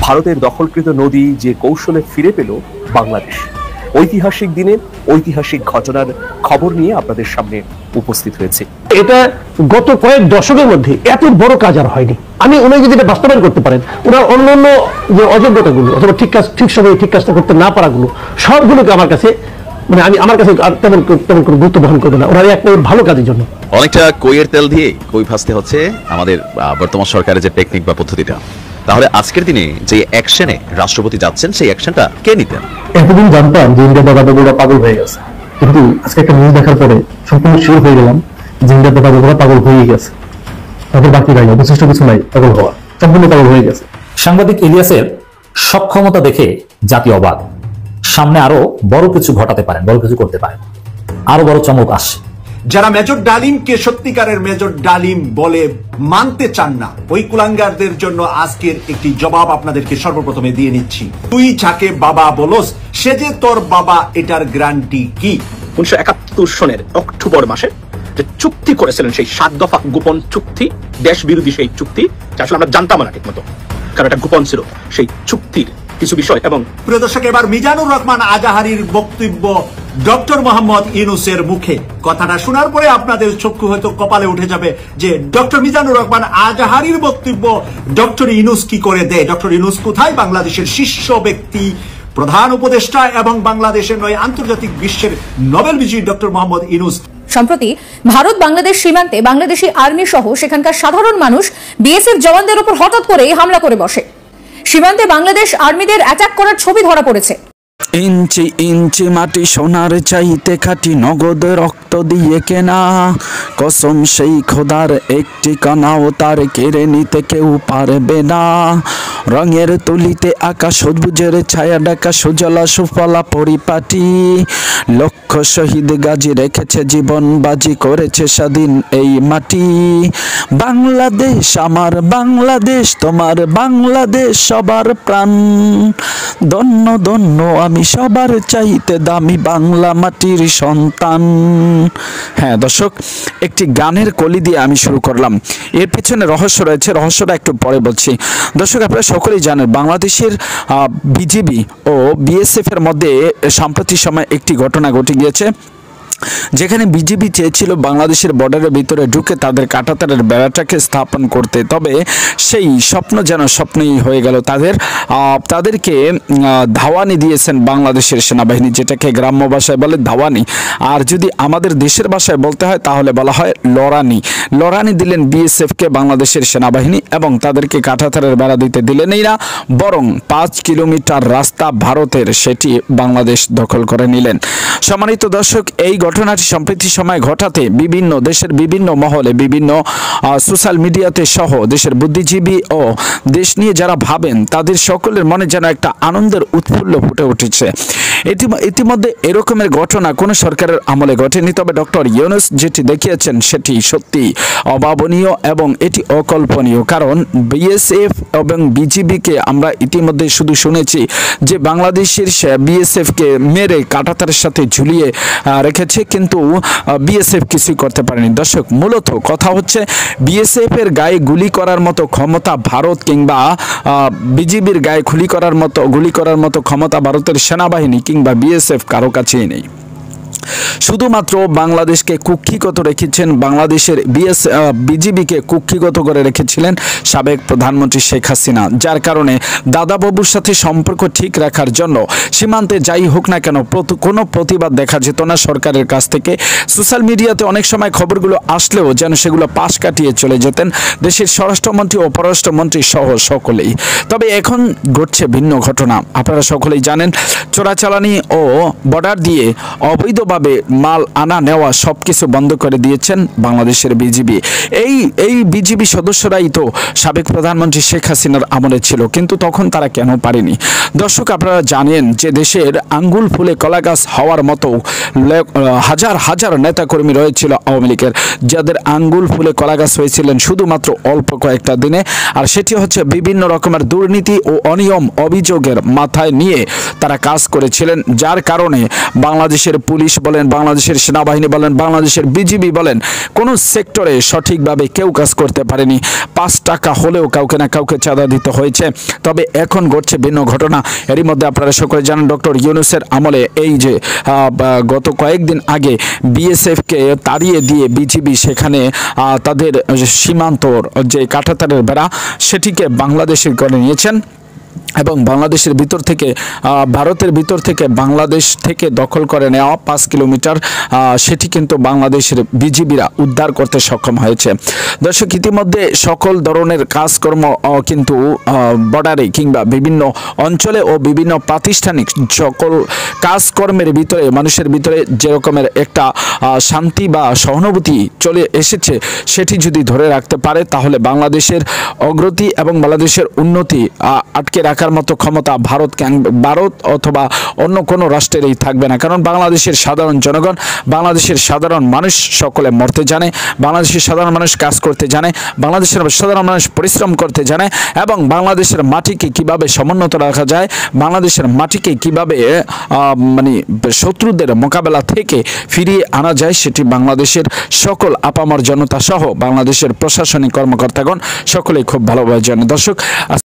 ভারতের দখলকৃত নদী যে কৌশলে ফিরে পেল বাংলাদেশ। ঐতিহাসিক দিনে ঐতিহাসিক ঘটনার খবর নিয়ে আপনাদের সামনে উপস্থিত হয়েছে। এটা গত কয়েক দশকের মধ্যে এত বড় কাজ আর হয়নি। আমি উনি যদি এটা বাস্তবায়ন করতে পারেন, ওনার অন্যান্য যে অযোগ্যতাগুলো অথবা ঠিক সময়ে ঠিক কাজটা করতে না পারাগুলো সবগুলোকে আমার কাছে আমার কাছে তেমন কোনো গুরুত্ব বহন করবে না। ওনার একটা ভালো কাজের জন্য অনেকটা কইয়ের তেল দিয়ে কই ভাজতে হচ্ছে আমাদের বর্তমান সরকারের যে টেকনিক বা পদ্ধতিটা। তাহলে আজকের দিনে যে অ্যাকশনে রাষ্ট্রপতি যাচ্ছেন সেই অ্যাকশনটা কে নিতেন? এতদিন জানতাম যে ইন্ডিয়া দাদাবাবুরা পাগল হয়ে গেছে, কিন্তু আজকে একটা নিউজ দেখার পরে সম্পূর্ণ শিওর হয়ে গেলাম যে ইন্ডিয়া দাদাবাবুরা পাগল হয়ে গেছে। তাদের বাকি নাই, অবশিষ্ট কিছু নাই পাগল হওয়া, সম্পূর্ণ পাগল হয়ে গেছে। সাংবাদিক ইলিয়াসের সক্ষমতা দেখে জাতি অবাক। সামনে আরো বড় কিছু ঘটাতে পারেন, বড় কিছু করতে পারেন, আরো বড় চমক আসছে। যারা মেজর ডালিমকে সত্যিকারের মেজর ডালিম বলে মানতে চান না, ওই কুলাঙ্গারদের জন্য আজকের একটি জবাব আপনাদেরকে সর্বপ্রথমে দিয়ে নিচ্ছি। তুই যাকে বাবা বলস সে যে তোর বাবা, এটার গ্যারান্টি কি? 1971 সনের অক্টোবর মাসে যে চুক্তি করেছিলেন, সেই 7 দফা গোপন চুক্তি, দেশ বিরোধী সেই চুক্তি, আসলে আমরা জানতাম না ঠিক মতো, কারণ এটা গোপন ছিল সেই চুক্তির কিছু বিষয়। এবং প্রিয় দর্শক, এবার মিজানুর রহমান আজাহারির বক্তব্য ডক্টর মোহাম্মদ ইউনূসের মুখে। কথাটা শোনার পরে আপনাদের চক্ষু হয়তো কপালে উঠে যাবে যে ডক্টর মিজানুর রহমান আজাহারির বক্তব্য ডক্টর ইউনূস কি করে দেয়। ডক্টর ইউনূস কোথায়? বাংলাদেশের শীর্ষ ব্যক্তি, প্রধান উপদেষ্টা এবং বাংলাদেশের নয় আন্তর্জাতিক বিশ্বের নোবেল বিজয়ী ডক্টর মোহাম্মদ ইউনূস। সম্প্রতি ভারত বাংলাদেশ সীমান্তে বাংলাদেশি আর্মি সহ সেখানকার সাধারণ মানুষ বিএসএফ জওয়ানদের উপর হঠাৎ করে হামলা করে বসে। সীমান্তে বাংলাদেশ আর্মিদের অ্যাটাক করার ছবি ধরা পড়েছে। ইঞ্চি ইঞ্চি মাটি সোনার চাইতে খাটি, নগদ রক্ত দিয়ে কেনা, কসম সেই খোদার একটি কানাও তার কেড়ে নিতে কেউ পারবে না। রঙের তুলিতে আঁকা সবুজের ছায়া ডাকা সুজলা সুফলা পরিপাটি, লক্ষ শহীদ গাজী রেখেছে জীবন বাজি, করেছে স্বাধীন এই মাটি। বাংলাদেশ আমার বাংলাদেশ, তোমার বাংলাদেশ সবার প্রাণ, ধন্য ধন্য আমি সবার চাইতে দামি বাংলা মাটির সন্তান। হ্যাঁ দর্শক, একটি গানের কলি দিয়ে আমি শুরু করলাম। এর পেছনে রহস্য রয়েছে, রহস্যটা একটু পরে বলছি। দর্শক, আপনারা সকলেই জানেন বাংলাদেশের বিজিবি ও বিএসএফ এর মধ্যে সাম্প্রতিক সময় একটি ঘটনা ঘটে গিয়েছে, যেখানে বিজিবি চেয়েছিল বাংলাদেশের বর্ডারের ভিতরে ঢুকে তাদের কাঁটাতারের বেড়াটাকে স্থাপন করতে। তবে সেই স্বপ্ন যেন স্বপ্নই হয়ে গেল। তাদেরকে ধাওয়ানি দিয়েছেন বাংলাদেশের সেনাবাহিনী, যেটাকে গ্রাম্য ভাষায় বলে ধাওয়ানি, আর যদি আমাদের দেশের ভাষায় বলতে হয় তাহলে বলা হয় লড়ানি। লড়ানি দিলেন বিএসএফকে বাংলাদেশের সেনাবাহিনী, এবং তাদেরকে কাঁটাতারের বেড়া দিতে দিলেনই না, বরং 5 কিলোমিটার রাস্তা ভারতের সেটি বাংলাদেশ দখল করে নিলেন। সম্মানিত দর্শক, এই ঘটনাটি সম্প্রতি সময় ঘটাতে বিভিন্ন দেশের বিভিন্ন মহলে, বিভিন্ন সোশ্যাল মিডিয়াতে সহ দেশের বুদ্ধিজীবী ও দেশ নিয়ে যারা ভাবেন তাদের সকলের মনে যেন একটা আনন্দের উৎফুল্ল ফুটে উঠেছে। ইতিমধ্যে এরকমের ঘটনা কোনো সরকারের আমলে ঘটেনি, তবে ডক্টর ইউনূস যেটি দেখিয়েছেন সেটি সত্যি অভাবনীয় এবং এটি অকল্পনীয়। কারণ বিএসএফ এবং বিজিবিকে আমরা ইতিমধ্যে শুধু শুনেছি যে বাংলাদেশের বিএসএফকে মেরে কাঁটাতারের সাথে ঝুলিয়ে রেখেছে, কিন্তু বিএসএফ কিছুই করতে পারেনি। দর্শক, মূলত কথা হচ্ছে বিএসএফ এর গায়ে গুলি করার মতো ক্ষমতা ভারত কিংবা বিজিবির গায়ে গুলি করার মতো ক্ষমতা ভারতের সেনাবাহিনী কিংবা বিএসএফ কারো কাছেই নেই। শুধুমাত্র বাংলাদেশকে কুক্ষিগত রেখেছেন, বাংলাদেশের বিজিবিকে কুক্ষিগত করে রেখেছিলেন সাবেক প্রধানমন্ত্রী শেখ হাসিনা, যার কারণে দাদাবাবুর সাথে সম্পর্ক ঠিক রাখার জন্য সীমান্তে যাই হোক না কেন কোনো প্রতিবাদ দেখা যেত না সরকারের কাছ থেকে। সোশ্যাল মিডিয়াতে অনেক সময় খবরগুলো আসলেও যেন সেগুলো পাশ কাটিয়ে চলে যেতেন দেশের স্বরাষ্ট্রমন্ত্রী ও পররাষ্ট্রমন্ত্রী সহ সকলেই। তবে এখন ঘটছে ভিন্ন ঘটনা। আপনারা সকলেই জানেন, চোরাচালানি ও বর্ডার দিয়ে অবৈধভাবে মাল আনা নেওয়া সবকিছু বন্ধ করে দিয়েছেন বাংলাদেশের বিজিবি। এই বিজিবি সদস্যরাই তো সাবেক প্রধানমন্ত্রী শেখ হাসিনার আমলে ছিল, কিন্তু তখন তারা কেন পারেনি? দর্শক, আপনারা জানেন যে দেশের আঙ্গুল ফুলে কলাগাছ হওয়ার মতো হাজার হাজার নেতাকর্মী রয়েছিল আওয়ামী লীগের, যাদের আঙ্গুল ফুলে কলাগাছ হয়েছিলেন শুধুমাত্র অল্প কয়েকটা দিনে। আর সেটি হচ্ছে বিভিন্ন রকমের দুর্নীতি ও অনিয়ম অভিযোগের মাথায় নিয়ে তারা কাজ করেছিলেন, যার কারণে বাংলাদেশের পুলিশ বলেন, বাংলাদেশের সেনাবাহিনী বলেন, বাংলাদেশের বিজিবি বলেন, কোনো সেক্টরে সঠিকভাবে কেউ কাজ করতে পারেনি। 5 টাকা হলেও কাউকে না কাউকে চাঁদা দিতে হয়েছে। তবে এখন ঘটছে ভিন্ন ঘটনা। এরই মধ্যে আপনারা সকলে জানেন ডক্টর ইউনূসের আমলে এই যে গত কয়েকদিন আগে বিএসএফকে তাড়িয়ে দিয়ে বিজিবি সেখানে তাদের সীমান্তর যে কাঁটাতারের বেড়া সেটিকে বাংলাদেশের করে নিয়েছেন এবং বাংলাদেশের ভিতর থেকে ভারতের ভিতর থেকে বাংলাদেশ থেকে দখল করে নেওয়া 5 কিলোমিটার সেটি কিন্তু বাংলাদেশের বিজিবিরা উদ্ধার করতে সক্ষম হয়েছে। দর্শক, ইতিমধ্যে সকল ধরনের কাজকর্ম কিন্তু বর্ডারে কিংবা বিভিন্ন অঞ্চলে ও বিভিন্ন প্রাতিষ্ঠানিক সকল কাজকর্মের ভিতরে মানুষের ভিতরে যে রকমের একটা শান্তি বা সহানুভূতি চলে এসেছে সেটি যদি ধরে রাখতে পারে তাহলে বাংলাদেশের অগ্রগতি এবং বাংলাদেশের উন্নতি আটকে রাখার মতো ক্ষমতা ভারত অথবা অন্য কোনো রাষ্ট্রেরই থাকবে না। কারণ বাংলাদেশের সাধারণ জনগণ, বাংলাদেশের সাধারণ মানুষ সকলে মরতে জানে, বাংলাদেশের সাধারণ মানুষ কাজ করতে জানে, বাংলাদেশের সাধারণ মানুষ পরিশ্রম করতে জানে এবং বাংলাদেশের মাটিকে কিভাবে সমুন্নত রাখা যায়, বাংলাদেশের মাটিকে কিভাবে মানে শত্রুদের মোকাবেলা থেকে ফিরিয়ে আনা যায় সেটি বাংলাদেশের সকল আপামর জনতা সহ বাংলাদেশের প্রশাসনিক কর্মকর্তাগণ সকলেই খুব ভালোভাবে জানে। দর্শক,